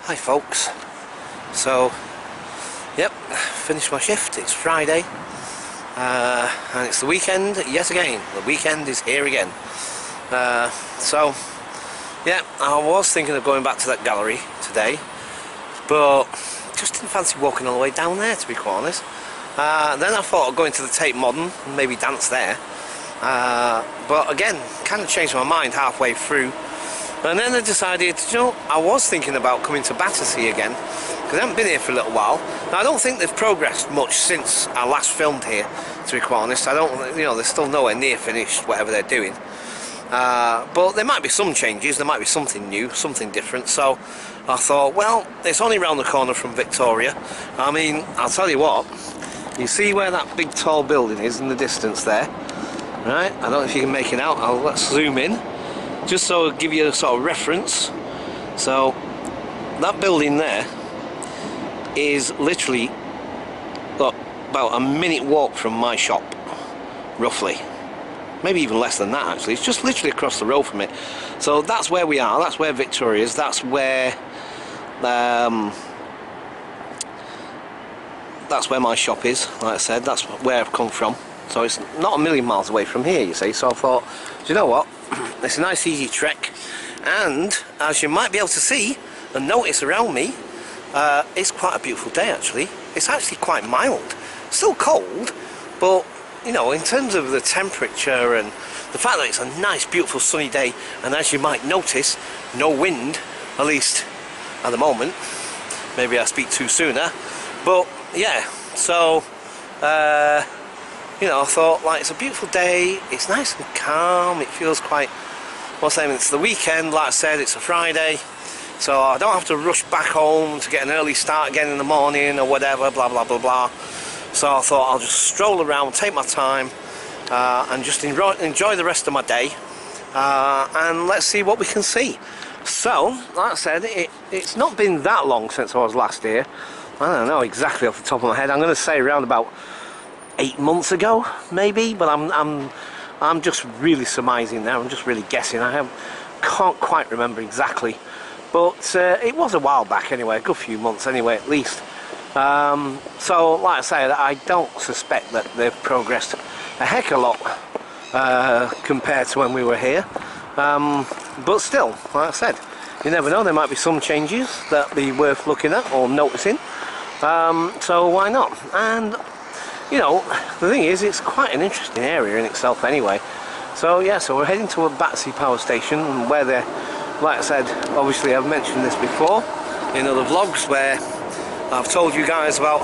Hi folks, so yep, finished my shift. It's Friday and it's the weekend yet again. The weekend is here again. So yeah, I was thinking of going back to that gallery today, but just didn't fancy walking all the way down there, to be quite honest. Then I thought of going to the Tate Modern and maybe dance there, but again kind of changed my mind halfway through. And then I decided, you know, I was thinking about coming to Battersea again, because I haven't been here for a little while. Now, I don't think they've progressed much since I last filmed here, to be quite honest. I don't, you know, they're still nowhere near finished, whatever they're doing. But there might be some changes, there might be something new, something different. So I thought, well, it's only round the corner from Victoria. I mean, I'll tell you what, you see where that big tall building is in the distance there? Right, I don't know if you can make it out. Let's zoom in. Just so I'll give you a sort of reference. So that building there is literally about a minute walk from my shop, roughly. Maybe even less than that actually. It's just literally across the road from it. So that's where we are, that's where Victoria is, that's where my shop is, like I said, that's where I've come from. So it's not a million miles away from here, you see. So I thought, do you know what? It's a nice easy trek, and as you might be able to see and notice around me, it's quite a beautiful day actually. It's actually quite mild, still cold, but you know, in terms of the temperature and the fact that it's a nice beautiful sunny day, and as you might notice, no wind, at least at the moment. Maybe I speak too sooner, but yeah, so you know, I thought, like, it's a beautiful day, it's nice and calm, it feels quite, what's that, it's the weekend, like I said, it's a Friday, so I don't have to rush back home to get an early start again in the morning or whatever, blah blah blah blah. So I thought I'll just stroll around, take my time, and just enjoy the rest of my day, and let's see what we can see. So, like I said, it's not been that long since I was last here. I don't know exactly off the top of my head. I'm going to say around about 8 months ago, maybe, but I'm just really surmising there. I'm just really guessing. Can't quite remember exactly, but it was a while back anyway, a good few months anyway, at least. So, like I say, I don't suspect that they've progressed a heck of a lot compared to when we were here. But still, like I said, you never know. There might be some changes that be worth looking at or noticing. So why not? And you know, the thing is, it's quite an interesting area in itself anyway. So yeah, so we're heading to a Battersea power station, where they're, like I said, obviously I've mentioned this before in other vlogs, where I've told you guys about,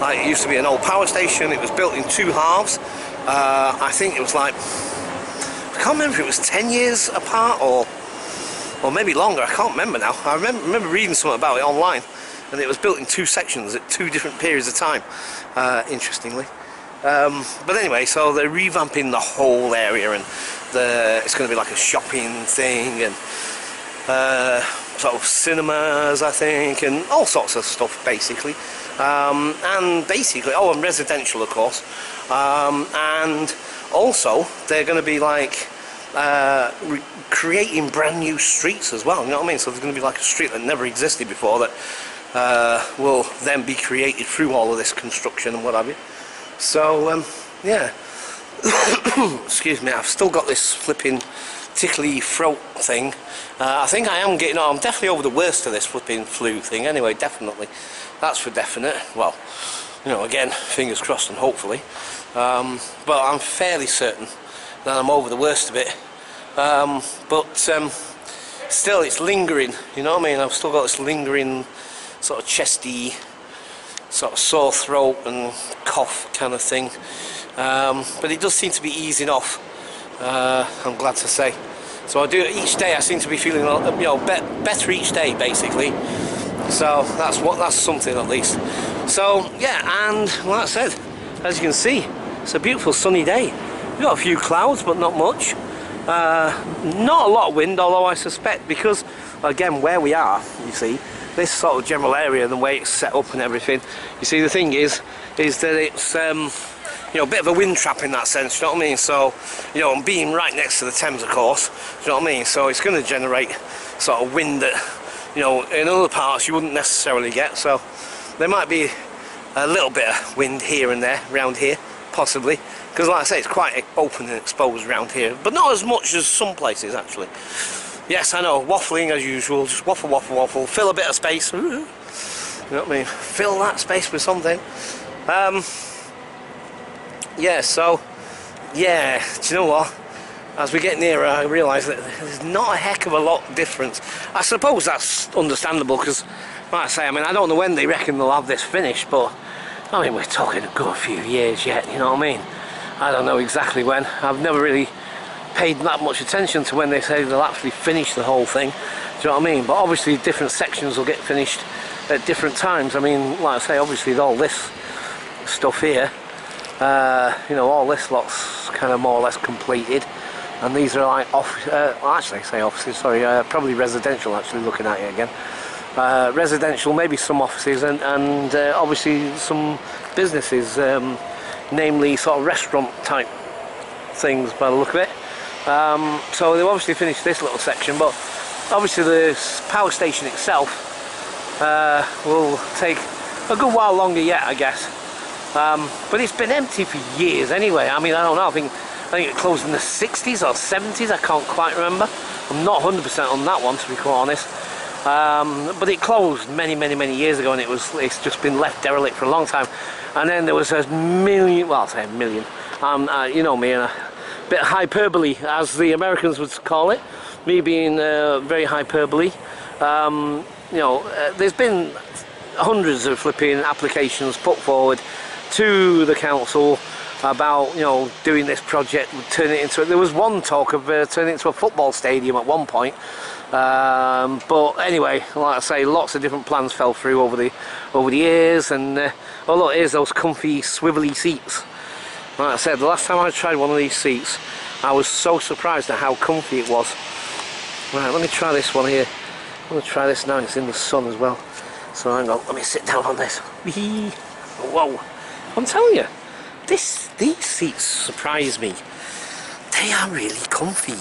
like, it used to be an old power station. It was built in two halves. I think it was like, I can't remember if it was 10 years apart or maybe longer. I can't remember now. I remember reading something about it online, and it was built in two sections at two different periods of time, interestingly. But anyway, so they're revamping the whole area, and it's going to be like a shopping thing, and sort of cinemas, I think, and all sorts of stuff basically. And basically, oh, and residential, of course. And also, they're going to be like creating brand new streets as well. You know what I mean? So there's going to be like a street that never existed before that will then be created through all of this construction and what have you. So yeah. Excuse me, I've still got this flipping tickly throat thing. I think I am getting on. I'm definitely over the worst of this flipping flu thing anyway, definitely. That's for definite. Well, you know, again, fingers crossed and hopefully. But I'm fairly certain that I'm over the worst of it. But still, it's lingering, you know what I mean? I've still got this lingering sort of chesty, sort of sore throat and cough kind of thing. But it does seem to be easing off, I'm glad to say. So I do, each day I seem to be feeling, you know, better each day basically. So that's something at least. So yeah, and like I said, as you can see, it's a beautiful sunny day. We've got a few clouds, but not much. Not a lot of wind, although I suspect, because again, where we are, you see, this sort of general area, the way it's set up and everything, you see, the thing is that it's you know, a bit of a wind trap in that sense, you know what I mean? So, you know, being right next to the Thames, of course, you know what I mean? So it's going to generate sort of wind that you know, in other parts you wouldn't necessarily get. So there might be a little bit of wind here and there around here, possibly, because like I say, it's quite open and exposed around here, but not as much as some places actually. Yes, I know, waffling as usual, just waffle, waffle, waffle, fill a bit of space. You know what I mean? Fill that space with something. Yeah, so yeah, do you know what? As we get nearer, I realise that there's not a heck of a lot of difference. I suppose that's understandable because, like I say, I mean, I don't know when they reckon they'll have this finished, but I mean, we're talking a good few years yet, you know what I mean? I don't know exactly when. I've never really paid that much attention to when they say they'll actually finish the whole thing. Do you know what I mean? But obviously different sections will get finished at different times. I mean, like I say, obviously all this stuff here, you know, all this lot's kind of more or less completed. And these are like actually I say offices, sorry, probably residential actually, looking at it again. Residential, maybe some offices, and obviously some businesses, namely sort of restaurant type things by the look of it. So they've obviously finished this little section, but obviously the power station itself will take a good while longer yet, I guess. But it's been empty for years anyway. I mean, I don't know, I think it closed in the 60s or 70s, I can't quite remember. I'm not 100% on that one, to be quite honest. But it closed many years ago, and it's just been left derelict for a long time. And then there was a million, well, I'll say a million, you know me, and a bit of hyperbole, as the Americans would call it, me being very hyperbole. You know, there's been hundreds of flipping applications put forward to the council about, you know, doing this project, turning it into, there was one talk of turning it into a football stadium at one point, but anyway, like I say, lots of different plans fell through over the years. And oh look, here's those comfy swivelly seats. Like I said, the last time I tried one of these seats, I was so surprised at how comfy it was. Right, let me try this one here. I'm going to try this now, it's in the sun as well. So hang on, let me sit down on this. Whoa, I'm telling you, these seats surprise me. They are really comfy.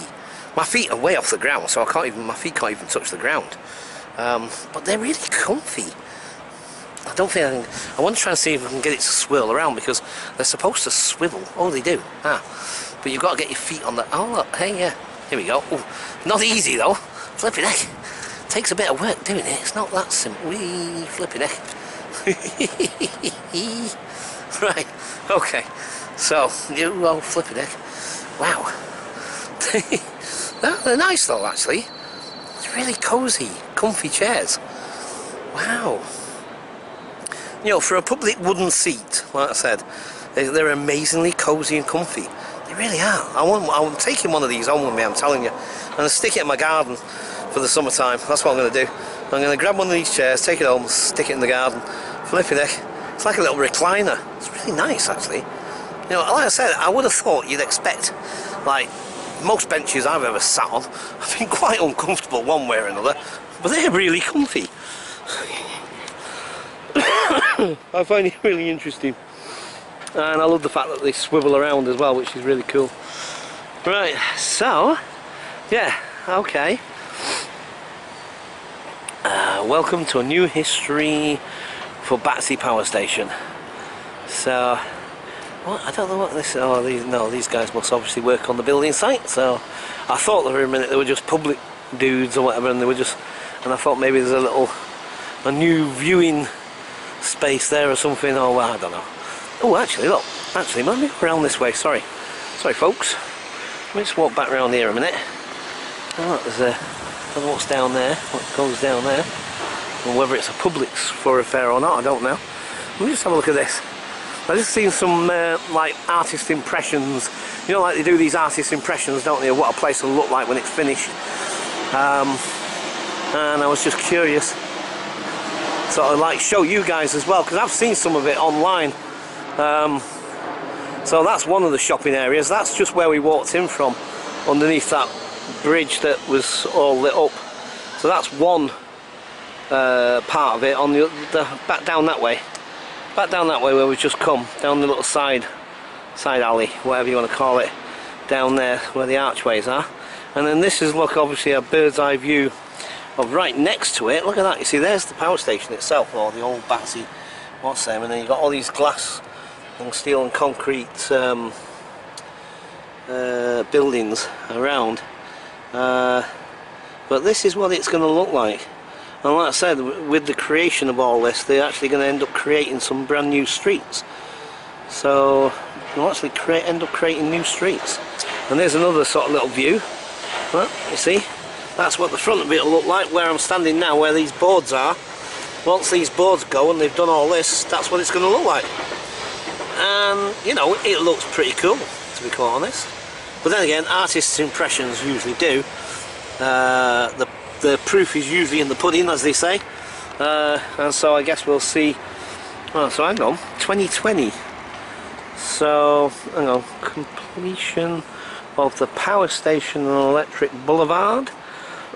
My feet are way off the ground, so my feet can't even touch the ground. But they're really comfy. I don't think I want to try and see if I can get it to swirl around, because they're supposed to swivel. Oh, they do. But you've got to get your feet on the. Oh look, hey, yeah, here we go. Ooh, not easy though. Flipping heck. Takes a bit of work doing it. It's not that simple. Wee, flipping heck. Right, okay, so you all flipping heck. Wow. They're nice though, actually. It's really cosy, comfy chairs. Wow. You know, for a public wooden seat, like I said, they're amazingly cosy and comfy. They really are. I'm taking one of these home with me, I'm telling you. I'm going to stick it in my garden for the summertime. That's what I'm going to do. I'm going to grab one of these chairs, take it home, stick it in the garden. Flipping heck. It's like a little recliner. It's really nice, actually. You know, like I said, I would have thought you'd expect, like, most benches I've ever sat on have been quite uncomfortable one way or another, but they're really comfy. I find it really interesting, and I love the fact that they swivel around as well, which is really cool. Right, so yeah, okay. Welcome to a new history for Battersea Power Station. So, what, I don't know what this. Oh, these guys must obviously work on the building site. So, I thought for a minute they were just public dudes or whatever, and they were just. And I thought maybe there's a new viewing space there or something. Oh, well, I don't know. Oh, actually, look. Actually, let me go around this way. Sorry, folks. Let me just walk back around here a minute. Oh, look, there's I don't know what's down there. What goes down there? Or whether it's a public thoroughfare or not, I don't know. Let me just have a look at this. I've just seen some like artist impressions. You know, like they do these artist impressions, don't they, of what a place will look like when it's finished. And I was just curious, so I'd like show you guys as well, because I've seen some of it online. So that's one of the shopping areas. That's just where we walked in from, underneath that bridge that was all lit up. So that's one part of it. On the back down that way where we've just come, down the little side alley, whatever you want to call it, down there where the archways are. And then this is, look, obviously a bird's eye view of right next to it. Look at that, you see there's the power station itself, or the old Battersea, what's them, and then you've got all these glass and steel and concrete buildings around. But this is what it's going to look like. And like I said, with the creation of all this, they're actually going to end up creating some brand new streets. So they'll actually end up creating new streets. And there's another sort of little view. Well, you see, that's what the front of it will look like, where I'm standing now, where these boards are. Once these boards go and they've done all this, that's what it's going to look like. And, you know, it looks pretty cool, to be quite honest. But then again, artists' impressions usually do. The proof is usually in the pudding, as they say. And so I guess we'll see. Oh, so hang on, 2020. So, hang on, completion of the power station and Electric Boulevard.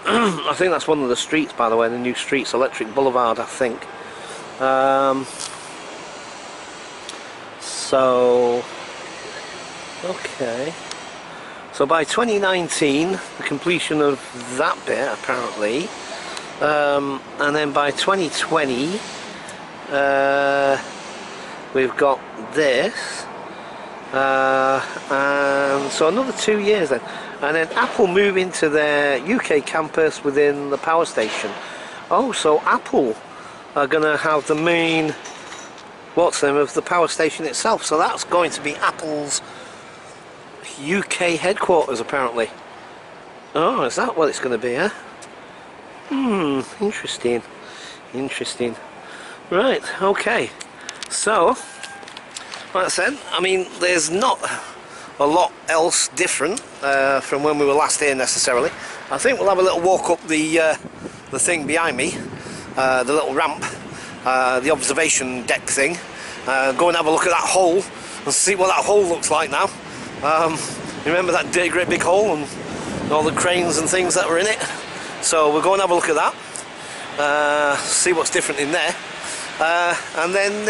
I think that's one of the streets, by the way, the new streets, Electric Boulevard, I think. So, okay. So by 2019, the completion of that bit, apparently. And then by 2020, we've got this. And so another 2 years then. And then Apple move into their UK campus within the power station. Oh, so Apple are going to have the main, what's the name of the power station itself. So that's going to be Apple's UK headquarters, apparently. Oh, is that what it's going to be, huh? Interesting. Interesting. Right, okay. So, like I said, I mean, there's not a lot else different from when we were last here necessarily. I think we'll have a little walk up the thing behind me, the little ramp, the observation deck thing. Go and have a look at that hole and see what that hole looks like now. Remember that great big hole and all the cranes and things that were in it? So we'll go and have a look at that, see what's different in there, and then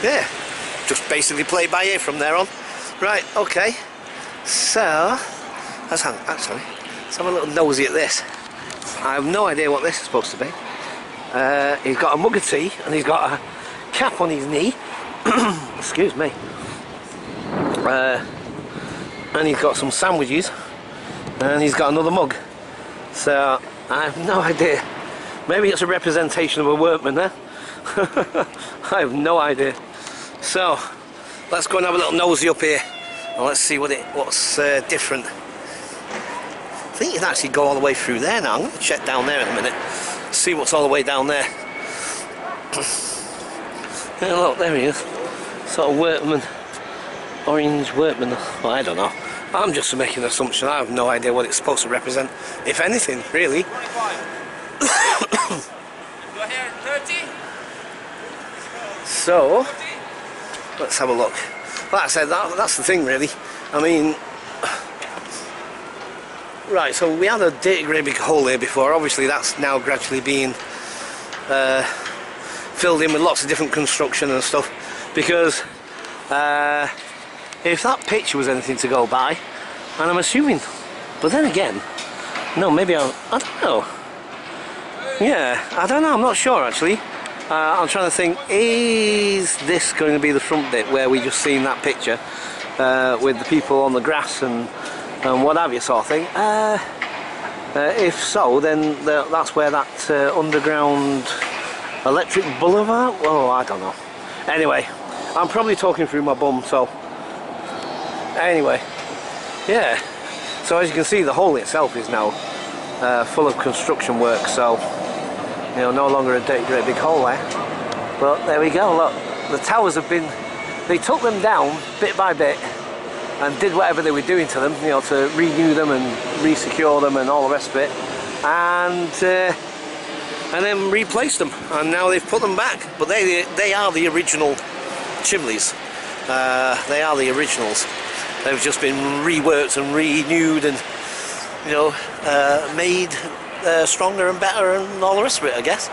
yeah, just basically play it by ear from there on. Right, okay, so let's have a little nosy at this. I have no idea what this is supposed to be. He's got a mug of tea and he's got a cap on his knee. Excuse me. And he's got some sandwiches and he's got another mug. So I have no idea. Maybe it's a representation of a workman there. I have no idea. So let's go and have a little nosy up here and let's see what's different. I think you can actually go all the way through there now. I'm going to check down there in a minute, see what's all the way down there. Yeah, look, there he is. Sort of workman, orange workman. Well, I don't know. I'm just making an assumption. I have no idea what it's supposed to represent, if anything, really. 25. Go ahead, 30. So, let's have a look. Like I said, that's the thing, really. I mean, right, so we had a great big hole here before. Obviously, that's now gradually being filled in with lots of different construction and stuff. Because if that picture was anything to go by, and I'm assuming, but then again, no, maybe I don't know. Yeah, I don't know, I'm not sure actually. I'm trying to think, is this going to be the front bit where we just seen that picture with the people on the grass and what have you, sort of thing? If so, then that's where that underground Electric Boulevard, oh, I don't know. Anyway, I'm probably talking through my bum, so anyway, yeah. So as you can see, the hole itself is now full of construction work, so you know, no longer a great big hole there. But there we go, look, the towers have been, they took them down bit by bit and did whatever they were doing to them, you know, to renew them and re-secure them and all the rest of it, and then replaced them, and now they've put them back. But they are the original chimneys. They are the originals. They've just been reworked and renewed and, you know, made stronger and better and all the rest of it, I guess.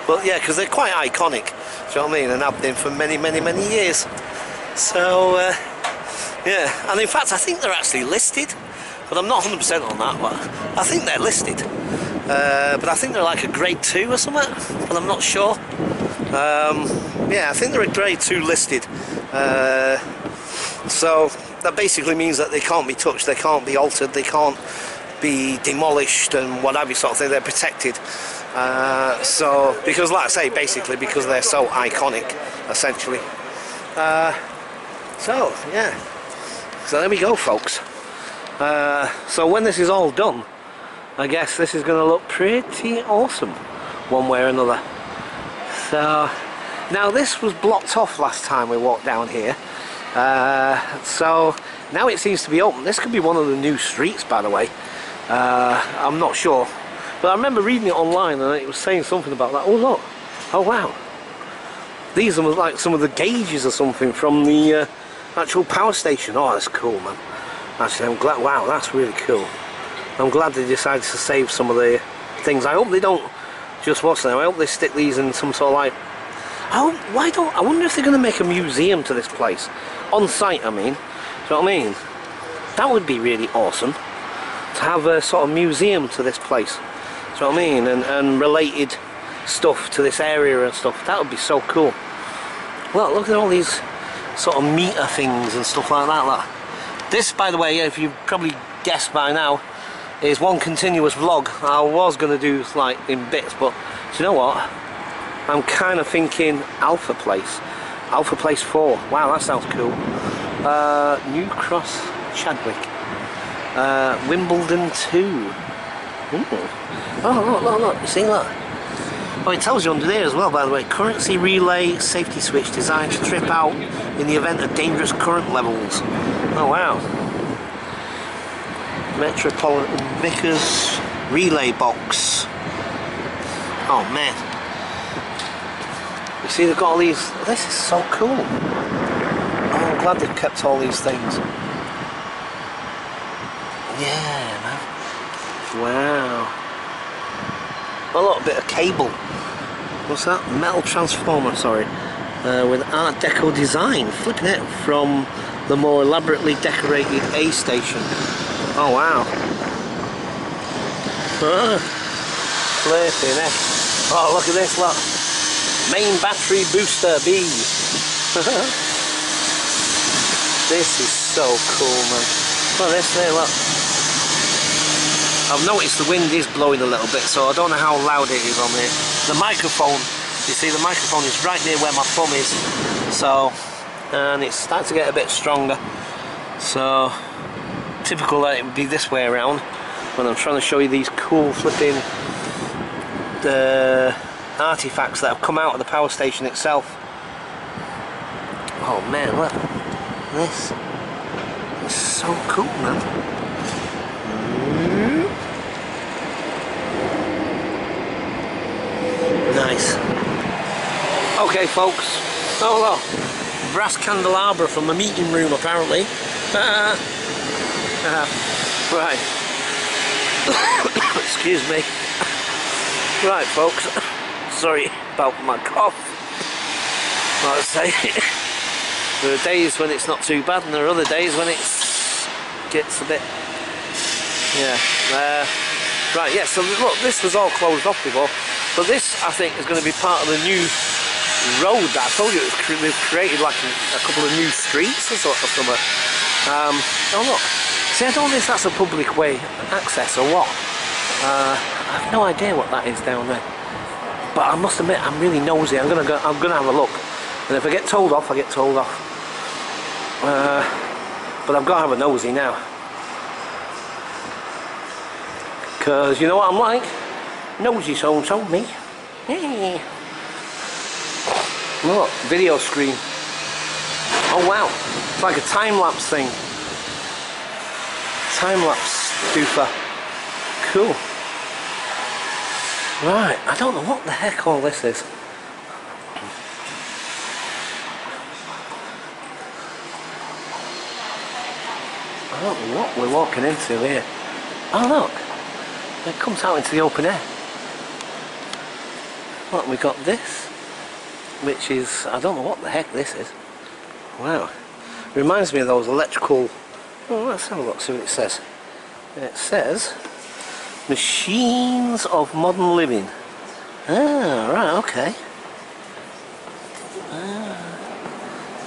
But yeah, because they're quite iconic, do you know what I mean, and have been for many years. So yeah, and in fact I think they're actually listed, but I'm not 100% on that, but I think they're listed. but I think they're like a grade 2 or something, but I'm not sure. Yeah, I think they're a grade 2 listed. So that basically means that they can't be touched, they can't be altered, they can't be demolished and what have you, sort of thing. They're protected. So because, like I say, basically because they're so iconic, essentially. So yeah, so there we go, folks. So when this is all done, I guess this is going to look pretty awesome one way or another. So now this was blocked off last time we walked down here, so now it seems to be open. This could be one of the new streets, by the way. I'm not sure, but I remember reading it online and it was saying something about that. Oh look, oh wow, these are like some of the gauges or something from the actual power station. Oh, that's cool, man. Actually, I'm glad. Wow, that's really cool. I'm glad they decided to save some of the things. I hope they don't just watch them. I hope they stick these in some sort of like... Oh, why don't... I wonder if they're going to make a museum to this place. On site, I mean. Do you know what I mean? That would be really awesome. To have a sort of museum to this place. Do you know what I mean? And related stuff to this area and stuff. That would be so cool. Well, look at all these sort of meter things and stuff like that. Like. This, by the way, if you've probably guessed by now, is one continuous vlog. I was going to do like in bits, but do you know what? I'm kind of thinking Alpha Place. Alpha Place 4. Wow, that sounds cool. New Cross Chadwick. Wimbledon 2. Oh, look. You see, look. Oh, it tells you under there as well, by the way. Currency relay safety switch designed to trip out in the event of dangerous current levels. Oh, wow. Metropolitan Vickers relay box. Oh man, you see they've got all these. This is so cool. Oh, I'm glad they've kept all these things. Yeah, man. Wow. A little bit of cable. What's that? Metal transformer, sorry. With Art Deco design. Flipping it from the more elaborately decorated A station. Oh wow. Flipping it. Oh, look at this, look. Main battery booster B. This is so cool, man. Look at this there, look. I've noticed the wind is blowing a little bit, so I don't know how loud it is on here. The microphone, you see the microphone is right near where my thumb is. So, and it's starting to get a bit stronger. So, typical that it would be this way around when I'm trying to show you these cool flipping artifacts that have come out of the power station itself. Oh man, look. This is so cool, man. Nice. Okay, folks. Oh look. Brass candelabra from a meeting room, apparently. Right. Excuse me. Right, folks. Sorry about my cough. Like I say, there are days when it's not too bad, and there are other days when it gets a bit. Yeah. Right. Yeah. So look, this was all closed off before, but this I think is going to be part of the new road that I told you they've created, like a couple of new streets or something. Oh look. See, I don't know if that's a public way access or what. I have no idea what that is down there. But I must admit, I'm really nosy. I'm gonna have a look. And if I get told off, I get told off. But I've got to have a nosy now. Because you know what I'm like? Nosy so-and-so, me. Hey. Look, video screen. Oh wow, it's like a time-lapse thing. Time-lapse doofer. Cool. Right, I don't know what the heck all this is. I don't know what we're walking into here. Oh look, it comes out into the open air. Look, we got this, which is, I don't know what the heck this is. Wow, reminds me of those electrical. Oh, let's have a look, see what it says. It says Machines of modern living. Ah, right, okay.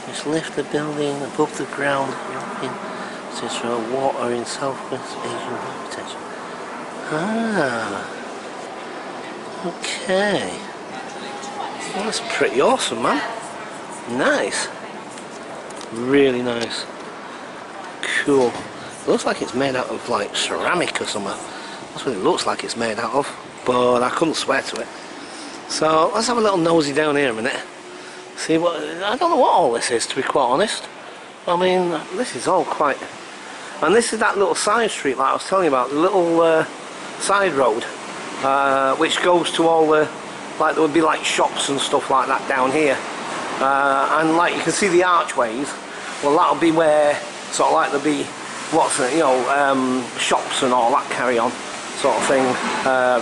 Just lift the building above the ground, European system of water in Southwest Asian architecture. Ah, okay. Well, that's pretty awesome, man. Nice. Really nice. Cool. It looks like it's made out of like ceramic or something. That's what it looks like it's made out of, but I couldn't swear to it. So let's have a little nosy down here a minute. See what, I don't know what all this is, to be quite honest. I mean, this is all quite, and this is that little side street like I was telling you about, the little side road, which goes to all the, like there would be like shops and stuff like that down here. And like you can see the archways, well that'll be where, sort of like there'll be, what's it, you know, shops and all that carry on, sort of thing,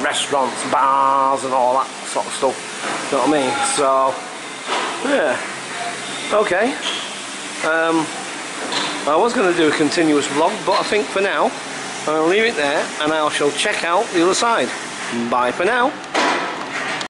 restaurants, bars and all that sort of stuff, you know what I mean? So, yeah, okay. I was going to do a continuous vlog, but I think for now, I'll leave it there and I shall check out the other side. Bye for now.